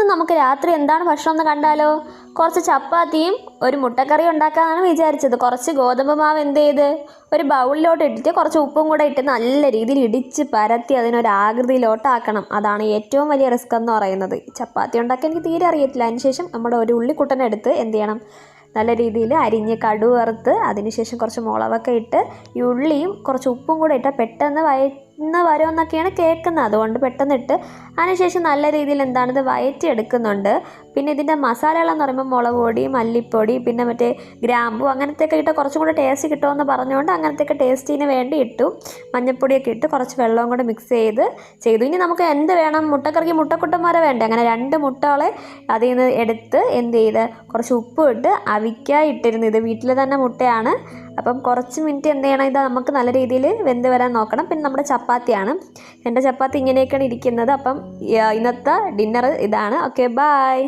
ഇന്ന് നമുക്ക് രാത്രി എന്താണ് ഭക്ഷണം എന്ന് കണ്ടാലോ? കുറച്ച് ചപ്പാത്തിയും ഒരു മുട്ടക്കറിയും ഉണ്ടാക്കാനാണ് വിചാരിച്ചത്. കുറച്ച് ഗോതമ്പ് മാവ് എന്ത് ചെയ്ത് ഒരു ബൗളിലോട്ട് ഇട്ടിട്ട് കുറച്ച് ഉപ്പും കൂടെ ഇട്ട് നല്ല രീതിയിൽ ഇടിച്ച് പരത്തി അതിനൊരു ആകൃതിയിലോട്ടാക്കണം. അതാണ് ഏറ്റവും വലിയ റിസ്ക് എന്ന് പറയുന്നത്. ചപ്പാത്തി ഉണ്ടാക്കാൻ എനിക്ക് തീരെ അറിയത്തില്ല. അതിനുശേഷം നമ്മുടെ ഒരു ഉള്ളിക്കുട്ടനെടുത്ത് എന്ത് ചെയ്യണം, നല്ല രീതിയിൽ അരിഞ്ഞ് കടുക് വറുത്ത് അതിനുശേഷം കുറച്ച് മുളകൊക്കെ ഇട്ട് ഈ ഉള്ളിയും കുറച്ച് ഉപ്പും കൂടെ ഇട്ടാൽ പെട്ടെന്ന് വരുമെന്നൊക്കെയാണ് കേൾക്കുന്നത്. അതുകൊണ്ട് പെട്ടെന്ന് ഇട്ട് അതിനുശേഷം നല്ല രീതിയിൽ ഇത് വയറ്റി എടുക്കുന്നുണ്ട്. പിന്നെ ഇതിൻ്റെ മസാലകളെന്ന് പറയുമ്പോൾ മുളക് പൊടി, മല്ലിപ്പൊടി, പിന്നെ മറ്റേ ഗ്രാമ്പു അങ്ങനത്തെയൊക്കെ ഇട്ട് കുറച്ചും കൂടെ ടേസ്റ്റ് കിട്ടുമെന്ന് പറഞ്ഞുകൊണ്ട് അങ്ങനത്തെയൊക്കെ ടേസ്റ്റിന് വേണ്ടി ഇട്ടു. മഞ്ഞൾപ്പൊടിയൊക്കെ ഇട്ട് കുറച്ച് വെള്ളവും കൂടെ മിക്സ് ചെയ്തു. ഇനി നമുക്ക് എന്ത് വേണം, മുട്ടക്കറിക്ക് മുട്ടക്കുട്ടന്മാരെ വേണ്ടേ? അങ്ങനെ 2 മുട്ടകളെ അതിൽ നിന്ന് എടുത്ത് എന്ത് ചെയ്ത് കുറച്ച് ഉപ്പ് ഇട്ട് അവിക്കായി ഇട്ടിരുന്നു. ഇത് വീട്ടിൽ തന്നെ മുട്ടയാണ്. അപ്പം കുറച്ച് മിനിറ്റ് എന്ത് ചെയ്യണം, ഇത് നമുക്ക് നല്ല രീതിയിൽ വെന്ത് വരാൻ നോക്കണം. പിന്നെ നമ്മുടെ ചപ്പാത്തിയാണ്. എൻ്റെ ചപ്പാത്തി ഇങ്ങനെയൊക്കെയാണ് ഇരിക്കുന്നത്. അപ്പം ഇന്നത്തെ ഡിന്നർ ഇതാണ്. Okay, by.